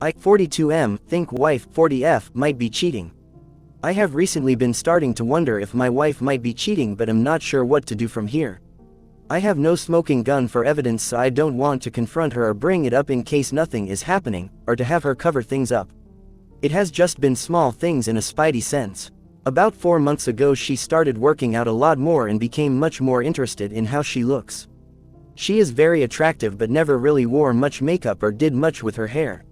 I 42M think wife 40F might be cheating. I have recently been starting to wonder if my wife might be cheating, but am not sure what to do from here. I have no smoking gun for evidence, so I don't want to confront her or bring it up in case nothing is happening, or to have her cover things up. It has just been small things in a spidey sense. About 4 months ago she started working out a lot more and became much more interested in how she looks. She is very attractive but never really wore much makeup or did much with her hair.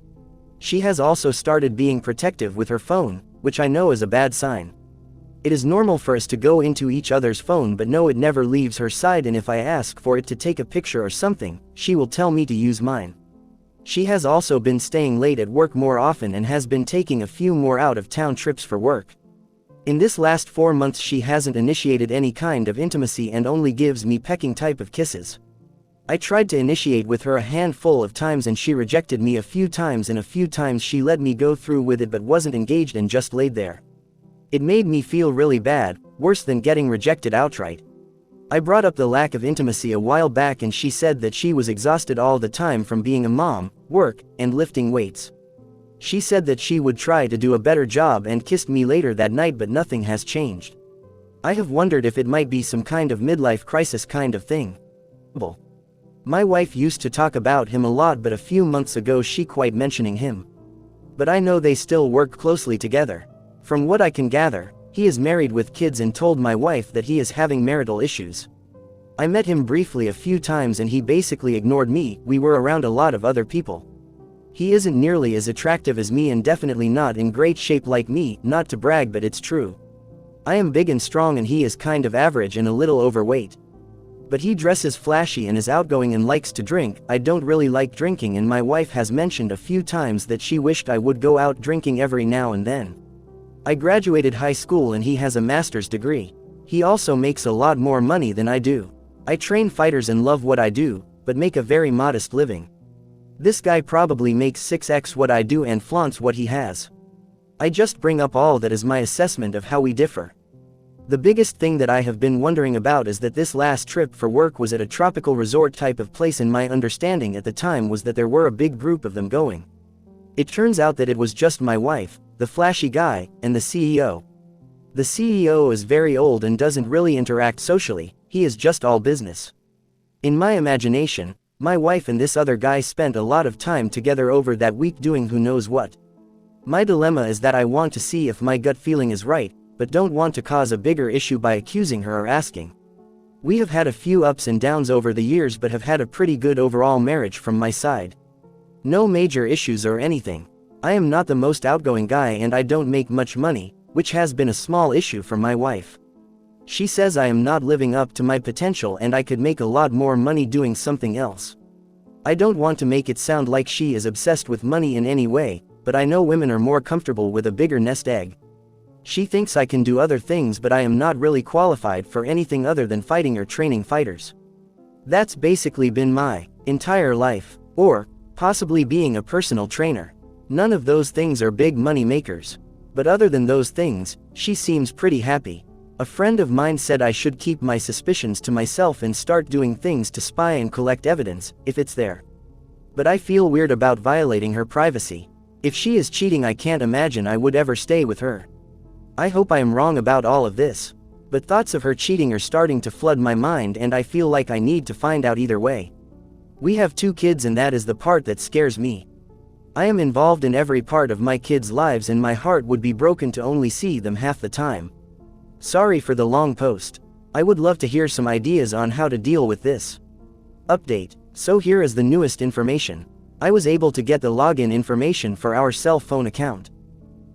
She has also started being protective with her phone, which I know is a bad sign. It is normal for us to go into each other's phone, but no, it never leaves her side, and if I ask for it to take a picture or something, she will tell me to use mine. She has also been staying late at work more often and has been taking a few more out-of-town trips for work. In this last 4 months she hasn't initiated any kind of intimacy and only gives me pecking type of kisses. I tried to initiate with her a handful of times and she rejected me a few times, and a few times she let me go through with it but wasn't engaged and just laid there. It made me feel really bad, worse than getting rejected outright. I brought up the lack of intimacy a while back and she said that she was exhausted all the time from being a mom, work, and lifting weights. She said that she would try to do a better job and kissed me later that night, but nothing has changed. I have wondered if it might be some kind of midlife crisis kind of thing. My wife used to talk about him a lot, but a few months ago she quit mentioning him. But I know they still work closely together. From what I can gather, he is married with kids and told my wife that he is having marital issues. I met him briefly a few times and he basically ignored me. We were around a lot of other people. He isn't nearly as attractive as me and definitely not in great shape like me, not to brag but it's true. I am big and strong and he is kind of average and a little overweight. But he dresses flashy and is outgoing and likes to drink. I don't really like drinking, and my wife has mentioned a few times that she wished I would go out drinking every now and then. I graduated high school and he has a master's degree. He also makes a lot more money than I do. I train fighters and love what I do, but make a very modest living. This guy probably makes 6x what I do and flaunts what he has. I just bring up all that as my assessment of how we differ. The biggest thing that I have been wondering about is that this last trip for work was at a tropical resort type of place, and my understanding at the time was that there were a big group of them going. It turns out that it was just my wife, the flashy guy, and the CEO. The CEO is very old and doesn't really interact socially, he is just all business. In my imagination, my wife and this other guy spent a lot of time together over that week doing who knows what. My dilemma is that I want to see if my gut feeling is right, but don't want to cause a bigger issue by accusing her or asking. We have had a few ups and downs over the years but have had a pretty good overall marriage from my side. No major issues or anything. I am not the most outgoing guy and I don't make much money, which has been a small issue for my wife. She says I am not living up to my potential and I could make a lot more money doing something else. I don't want to make it sound like she is obsessed with money in any way, but I know women are more comfortable with a bigger nest egg. She thinks I can do other things, but I am not really qualified for anything other than fighting or training fighters. That's basically been my entire life, or possibly being a personal trainer. None of those things are big money makers. But other than those things, she seems pretty happy. A friend of mine said I should keep my suspicions to myself and start doing things to spy and collect evidence, if it's there. But I feel weird about violating her privacy. If she is cheating, I can't imagine I would ever stay with her. I hope I am wrong about all of this. But thoughts of her cheating are starting to flood my mind and I feel like I need to find out either way. We have 2 kids and that is the part that scares me. I am involved in every part of my kids' lives and my heart would be broken to only see them half the time. Sorry for the long post. I would love to hear some ideas on how to deal with this. Update. So here is the newest information. I was able to get the login information for our cell phone account.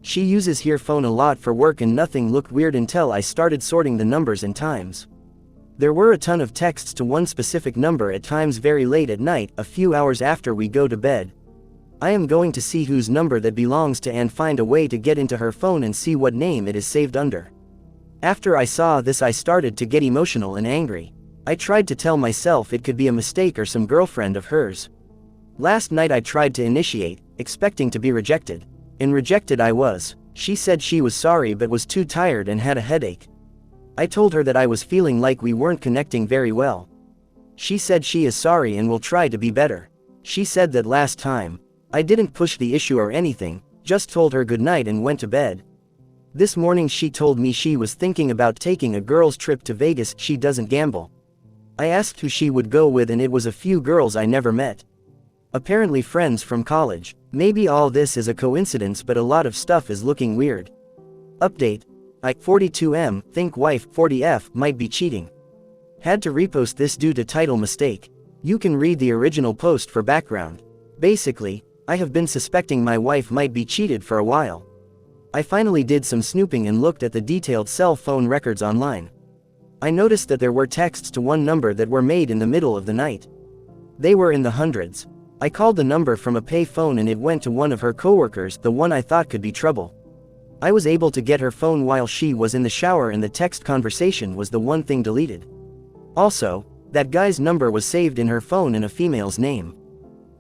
She uses her phone a lot for work and nothing looked weird until I started sorting the numbers and times. There were a ton of texts to one specific number at times very late at night, a few hours after we go to bed. I am going to see whose number that belongs to and find a way to get into her phone and see what name it is saved under. After I saw this I started to get emotional and angry. I tried to tell myself it could be a mistake or some girlfriend of hers. Last night I tried to initiate, expecting to be rejected. And rejected I was. She said she was sorry but was too tired and had a headache. I told her that I was feeling like we weren't connecting very well. She said she is sorry and will try to be better. She said that last time I didn't push the issue or anything, just told her goodnight and went to bed. This morning she told me she was thinking about taking a girls' trip to Vegas. She doesn't gamble. I asked who she would go with and it was a few girls I never met. Apparently friends from college. Maybe all this is a coincidence, but a lot of stuff is looking weird. Update. I, 42M, think wife, 40F, might be cheating. Had to repost this due to title mistake. You can read the original post for background. Basically, I have been suspecting my wife might be cheated for a while. I finally did some snooping and looked at the detailed cell phone records online. I noticed that there were texts to one number that were made in the middle of the night. They were in the hundreds. I called the number from a pay phone and it went to one of her coworkers, the one I thought could be trouble. I was able to get her phone while she was in the shower and the text conversation was the one thing deleted. Also, that guy's number was saved in her phone in a female's name.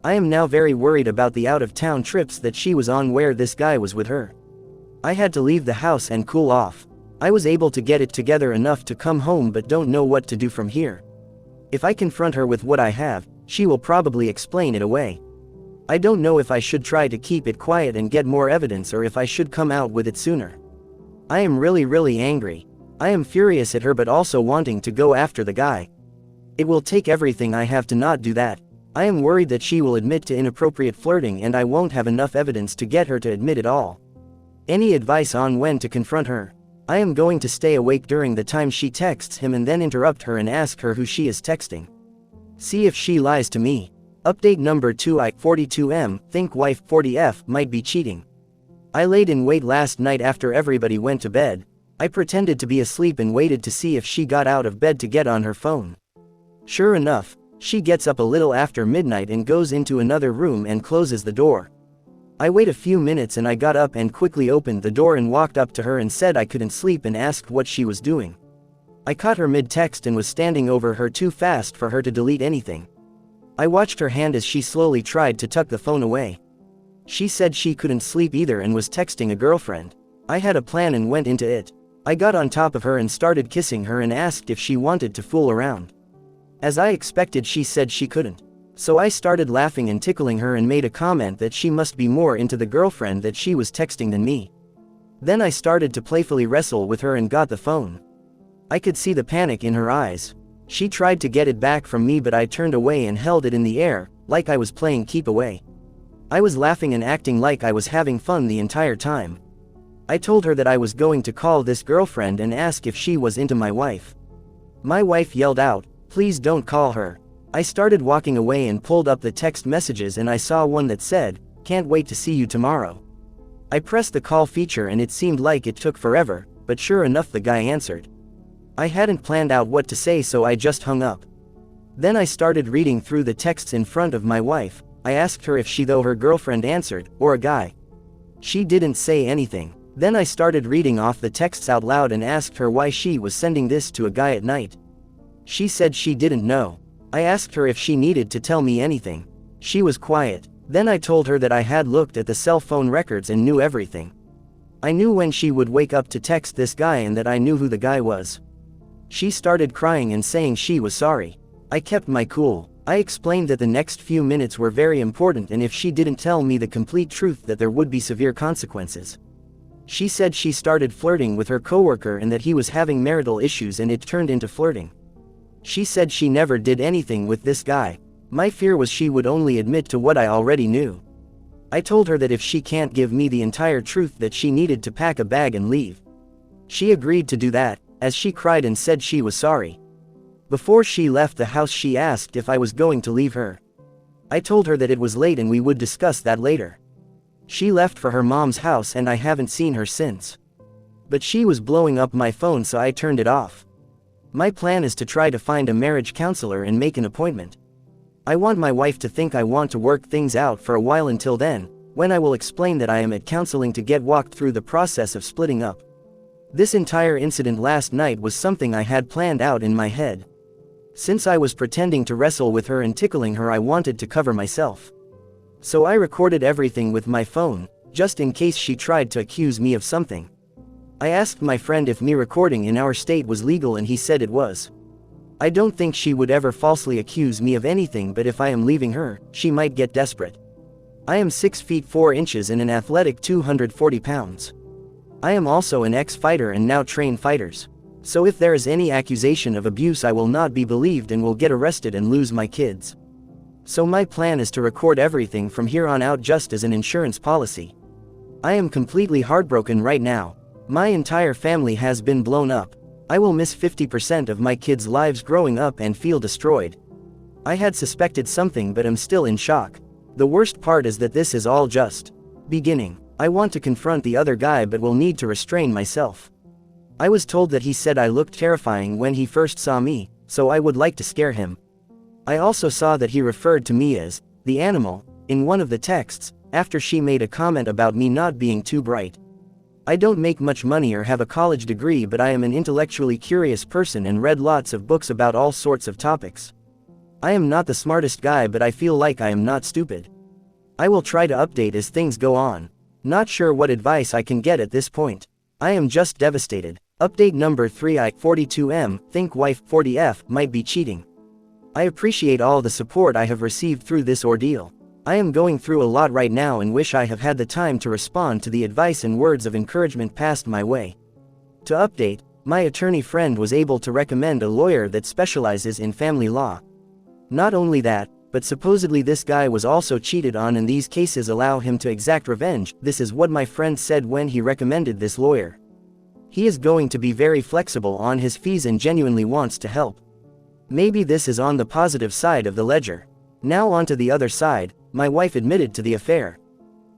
I am now very worried about the out-of-town trips that she was on where this guy was with her. I had to leave the house and cool off. I was able to get it together enough to come home but don't know what to do from here. If I confront her with what I have, she will probably explain it away. I don't know if I should try to keep it quiet and get more evidence or if I should come out with it sooner. I am really angry. I am furious at her but also wanting to go after the guy. It will take everything I have to not do that. I am worried that she will admit to inappropriate flirting and I won't have enough evidence to get her to admit it all. Any advice on when to confront her? I am going to stay awake during the time she texts him and then interrupt her and ask her who she is texting. See if she lies to me. Update number 2. I, 42M, think wife, 40F, might be cheating. I laid in wait last night after everybody went to bed. I pretended to be asleep and waited to see if she got out of bed to get on her phone. Sure enough, she gets up a little after midnight and goes into another room and closes the door. I wait a few minutes and I got up and quickly opened the door and walked up to her and said I couldn't sleep and asked what she was doing. I caught her mid-text and was standing over her too fast for her to delete anything. I watched her hand as she slowly tried to tuck the phone away. She said she couldn't sleep either and was texting a girlfriend. I had a plan and went into it. I got on top of her and started kissing her and asked if she wanted to fool around. As I expected, she said she couldn't. So I started laughing and tickling her and made a comment that she must be more into the girlfriend that she was texting than me. Then I started to playfully wrestle with her and got the phone. I could see the panic in her eyes. She tried to get it back from me but I turned away and held it in the air, like I was playing keep away. I was laughing and acting like I was having fun the entire time. I told her that I was going to call this girlfriend and ask if she was into my wife. My wife yelled out, "Please don't call her." I started walking away and pulled up the text messages and I saw one that said, "Can't wait to see you tomorrow." I pressed the call feature and it seemed like it took forever, but sure enough the guy answered. I hadn't planned out what to say so I just hung up. Then I started reading through the texts in front of my wife. I asked her if she though her girlfriend answered, or a guy. She didn't say anything. Then I started reading off the texts out loud and asked her why she was sending this to a guy at night. She said she didn't know. I asked her if she needed to tell me anything. She was quiet. Then I told her that I had looked at the cell phone records and knew everything. I knew when she would wake up to text this guy and that I knew who the guy was. She started crying and saying she was sorry. I kept my cool. I explained that the next few minutes were very important and if she didn't tell me the complete truth that there would be severe consequences. She said she started flirting with her coworker and that he was having marital issues and it turned into flirting. She said she never did anything with this guy. My fear was she would only admit to what I already knew. I told her that if she can't give me the entire truth that she needed to pack a bag and leave. She agreed to do that, as she cried and said she was sorry. Before she left the house she asked if I was going to leave her. I told her that it was late and we would discuss that later. She left for her mom's house and I haven't seen her since. But she was blowing up my phone so I turned it off. My plan is to try to find a marriage counselor and make an appointment. I want my wife to think I want to work things out for a while until then, when I will explain that I am at counseling to get walked through the process of splitting up. This entire incident last night was something I had planned out in my head. Since I was pretending to wrestle with her and tickling her, I wanted to cover myself. So I recorded everything with my phone, just in case she tried to accuse me of something. I asked my friend if me recording in our state was legal and he said it was. I don't think she would ever falsely accuse me of anything, but if I am leaving her, she might get desperate. I am 6 feet 4 inches and an athletic 240 pounds. I am also an ex-fighter and now train fighters. So if there is any accusation of abuse, I will not be believed and will get arrested and lose my kids. So my plan is to record everything from here on out just as an insurance policy. I am completely heartbroken right now. My entire family has been blown up. I will miss 50% of my kids' lives growing up and feel destroyed. I had suspected something but am still in shock. The worst part is that this is all just beginning. I want to confront the other guy but will need to restrain myself. I was told that he said I looked terrifying when he first saw me, so I would like to scare him. I also saw that he referred to me as the animal in one of the texts, after she made a comment about me not being too bright. I don't make much money or have a college degree, but I am an intellectually curious person and read lots of books about all sorts of topics. I am not the smartest guy, but I feel like I am not stupid. I will try to update as things go on. Not sure what advice I can get at this point. I am just devastated. Update number 3. I, 42M, think wife, 40F, might be cheating. I appreciate all the support I have received through this ordeal. I am going through a lot right now and wish I have had the time to respond to the advice and words of encouragement passed my way. To update, my attorney friend was able to recommend a lawyer that specializes in family law. Not only that, but supposedly this guy was also cheated on and these cases allow him to exact revenge. This is what my friend said when he recommended this lawyer. He is going to be very flexible on his fees and genuinely wants to help. Maybe this is on the positive side of the ledger. Now onto the other side, my wife admitted to the affair.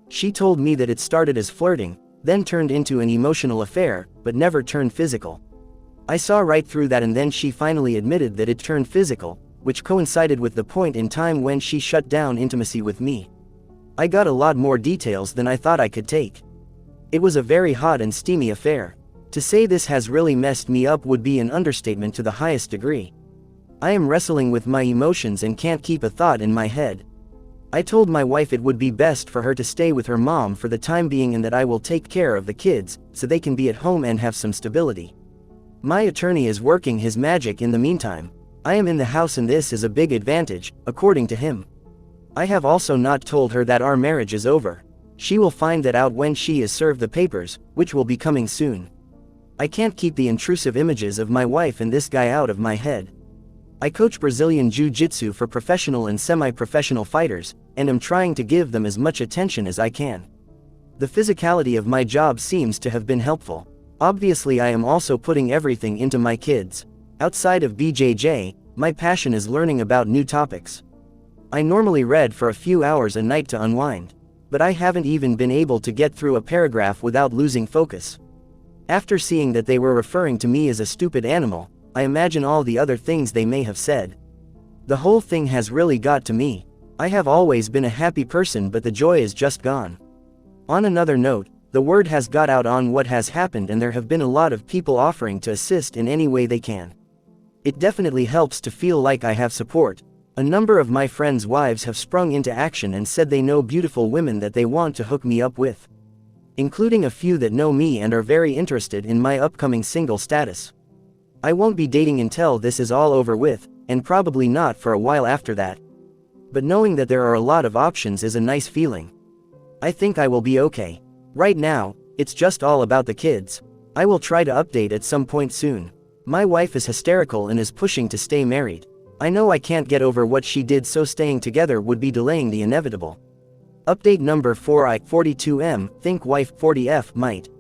She told me that it started as flirting, then turned into an emotional affair, but never turned physical. I saw right through that, and then she finally admitted that it turned physical, which coincided with the point in time when she shut down intimacy with me. I got a lot more details than I thought I could take. It was a very hot and steamy affair. To say this has really messed me up would be an understatement to the highest degree. I am wrestling with my emotions and can't keep a thought in my head. I told my wife it would be best for her to stay with her mom for the time being and that I will take care of the kids, so they can be at home and have some stability. My attorney is working his magic in the meantime. I am in the house and this is a big advantage, according to him. I have also not told her that our marriage is over. She will find that out when she is served the papers, which will be coming soon. I can't keep the intrusive images of my wife and this guy out of my head. I coach Brazilian Jiu-Jitsu for professional and semi-professional fighters, and am trying to give them as much attention as I can. The physicality of my job seems to have been helpful. Obviously, I am also putting everything into my kids. Outside of BJJ, my passion is learning about new topics. I normally read for a few hours a night to unwind, but I haven't even been able to get through a paragraph without losing focus. After seeing that they were referring to me as a stupid animal, I imagine all the other things they may have said. The whole thing has really got to me. I have always been a happy person, but the joy is just gone. On another note, the word has got out on what has happened and there have been a lot of people offering to assist in any way they can. It definitely helps to feel like I have support. A number of my friends' wives have sprung into action and said they know beautiful women that they want to hook me up with, including a few that know me and are very interested in my upcoming single status. I won't be dating until this is all over with, and probably not for a while after that. But knowing that there are a lot of options is a nice feeling. I think I will be okay. Right now, it's just all about the kids. I will try to update at some point soon. My wife is hysterical and is pushing to stay married. I know I can't get over what she did, so staying together would be delaying the inevitable. Update number 4. I, 42M, think wife, 40F, might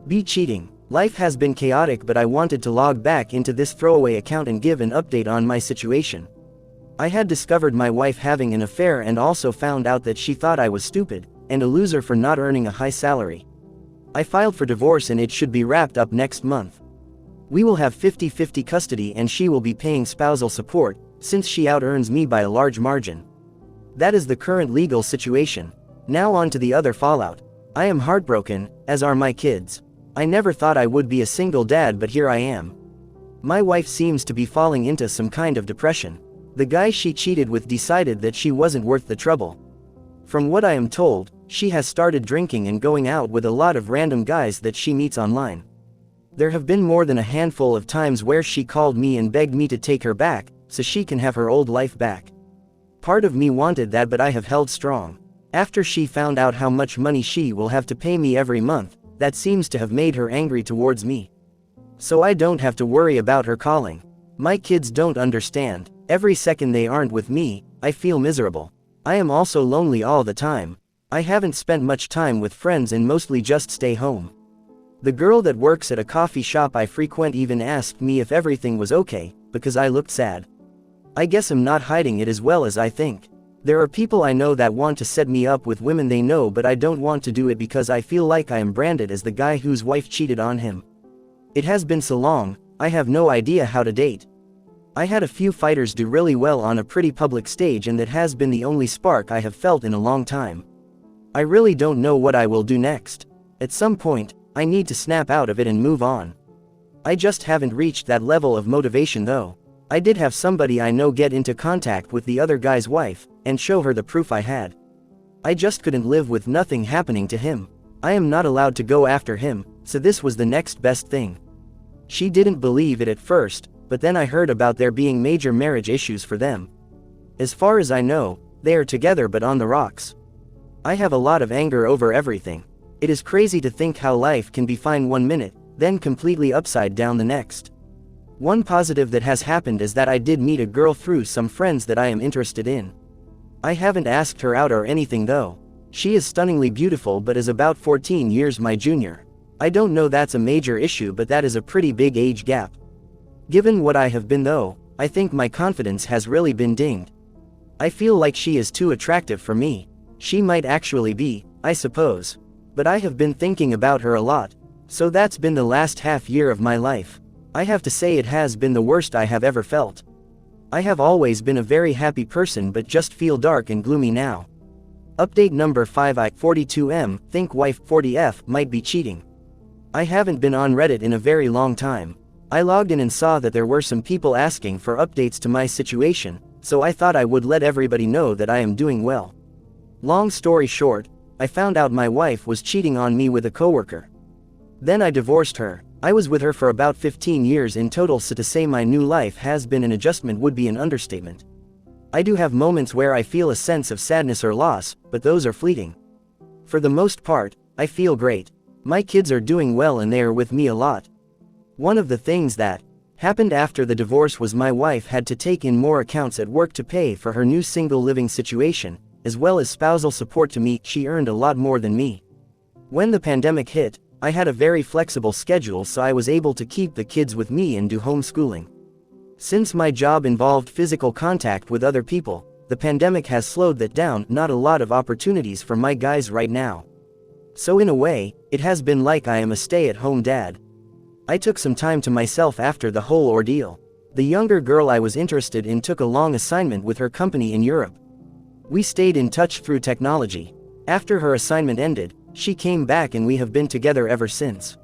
be cheating. Life has been chaotic, but I wanted to log back into this throwaway account and give an update on my situation. I had discovered my wife having an affair and also found out that she thought I was stupid and a loser for not earning a high salary. I filed for divorce and it should be wrapped up next month. We will have 50-50 custody and she will be paying spousal support, since she out-earns me by a large margin. That is the current legal situation. Now on to the other fallout. I am heartbroken, as are my kids. I never thought I would be a single dad, but here I am. My wife seems to be falling into some kind of depression. The guy she cheated with decided that she wasn't worth the trouble. From what I am told, she has started drinking and going out with a lot of random guys that she meets online. There have been more than a handful of times where she called me and begged me to take her back, so she can have her old life back. Part of me wanted that, but I have held strong. After she found out how much money she will have to pay me every month, that seems to have made her angry towards me. So I don't have to worry about her calling. My kids don't understand. Every second they aren't with me, I feel miserable. I am also lonely all the time. I haven't spent much time with friends and mostly just stay home. The girl that works at a coffee shop I frequent even asked me if everything was okay, because I looked sad. I guess I'm not hiding it as well as I think. There are people I know that want to set me up with women they know, but I don't want to do it because I feel like I am branded as the guy whose wife cheated on him. It has been so long, I have no idea how to date. I had a few fighters do really well on a pretty public stage, and that has been the only spark I have felt in a long time. I really don't know what I will do next. At some point, I need to snap out of it and move on. I just haven't reached that level of motivation though. I did have somebody I know get into contact with the other guy's wife, and show her the proof I had. I just couldn't live with nothing happening to him. I am not allowed to go after him, so this was the next best thing. She didn't believe it at first, but then I heard about there being major marriage issues for them. As far as I know, they are together but on the rocks. I have a lot of anger over everything. It is crazy to think how life can be fine one minute, then completely upside down the next. One positive that has happened is that I did meet a girl through some friends that I am interested in. I haven't asked her out or anything though. She is stunningly beautiful but is about 14 years my junior. I don't know that's a major issue, but that is a pretty big age gap. Given what I have been though, I think my confidence has really been dinged. I feel like she is too attractive for me. She might actually be, I suppose. But I have been thinking about her a lot. So that's been the last half year of my life. I have to say it has been the worst I have ever felt. I have always been a very happy person but just feel dark and gloomy now. Update number 5. I, 42M, think wife 40F might be cheating. I haven't been on Reddit in a very long time. I logged in and saw that there were some people asking for updates to my situation, so I thought I would let everybody know that I am doing well. Long story short, I found out my wife was cheating on me with a coworker. Then I divorced her. I was with her for about 15 years in total, so to say my new life has been an adjustment would be an understatement. I do have moments where I feel a sense of sadness or loss, but those are fleeting. For the most part, I feel great. My kids are doing well and they are with me a lot. One of the things that happened after the divorce was my wife had to take in more accounts at work to pay for her new single living situation, as well as spousal support to me. She earned a lot more than me. When the pandemic hit, I had a very flexible schedule, so I was able to keep the kids with me and do homeschooling. Since my job involved physical contact with other people, the pandemic has slowed that down. Not a lot of opportunities for my guys right now. So in a way, it has been like I am a stay-at-home dad. I took some time to myself after the whole ordeal. The younger girl I was interested in took a long assignment with her company in Europe. We stayed in touch through technology. After her assignment ended, she came back and we have been together ever since.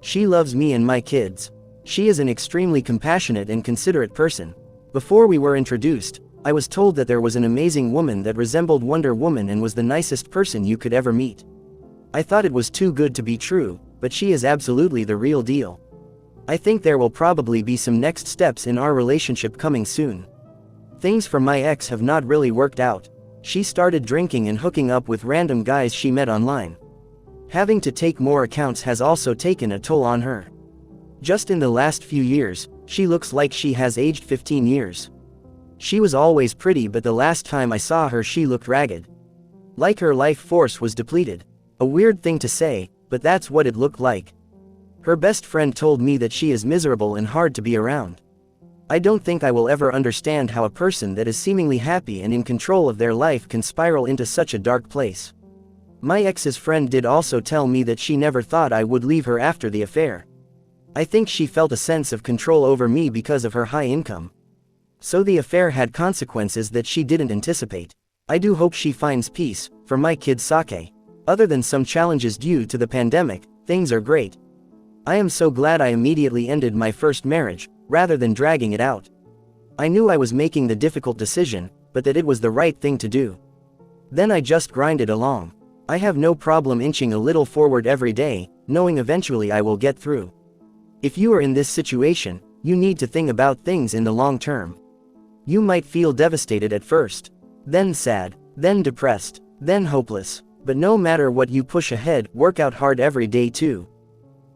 She loves me and my kids. She is an extremely compassionate and considerate person. Before we were introduced, I was told that there was an amazing woman that resembled Wonder Woman and was the nicest person you could ever meet. I thought it was too good to be true, but she is absolutely the real deal. I think there will probably be some next steps in our relationship coming soon. Things for my ex have not really worked out. She started drinking and hooking up with random guys she met online. Having to take more accounts has also taken a toll on her. Just in the last few years, she looks like she has aged 15 years. She was always pretty, but the last time I saw her she looked ragged. Like her life force was depleted. A weird thing to say, but that's what it looked like. Her best friend told me that she is miserable and hard to be around. I don't think I will ever understand how a person that is seemingly happy and in control of their life can spiral into such a dark place. My ex's friend did also tell me that she never thought I would leave her after the affair. I think she felt a sense of control over me because of her high income. So the affair had consequences that she didn't anticipate. I do hope she finds peace. For my kid Sake, other than some challenges due to the pandemic, things are great. I am so glad I immediately ended my first marriage, rather than dragging it out. I knew I was making the difficult decision, but that it was the right thing to do. Then I just grinded along. I have no problem inching a little forward every day, knowing eventually I will get through. If you are in this situation, you need to think about things in the long term. You might feel devastated at first, then sad, then depressed, then hopeless. But no matter what, you push ahead, work out hard every day too.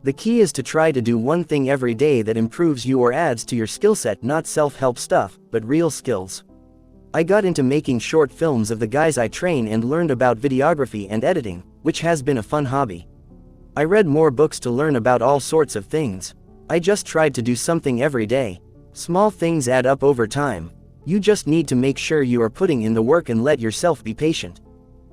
The key is to try to do one thing every day that improves you or adds to your skill set, not self-help stuff, but real skills. I got into making short films of the guys I train and learned about videography and editing, which has been a fun hobby. I read more books to learn about all sorts of things. I just tried to do something every day. Small things add up over time. You just need to make sure you are putting in the work and let yourself be patient.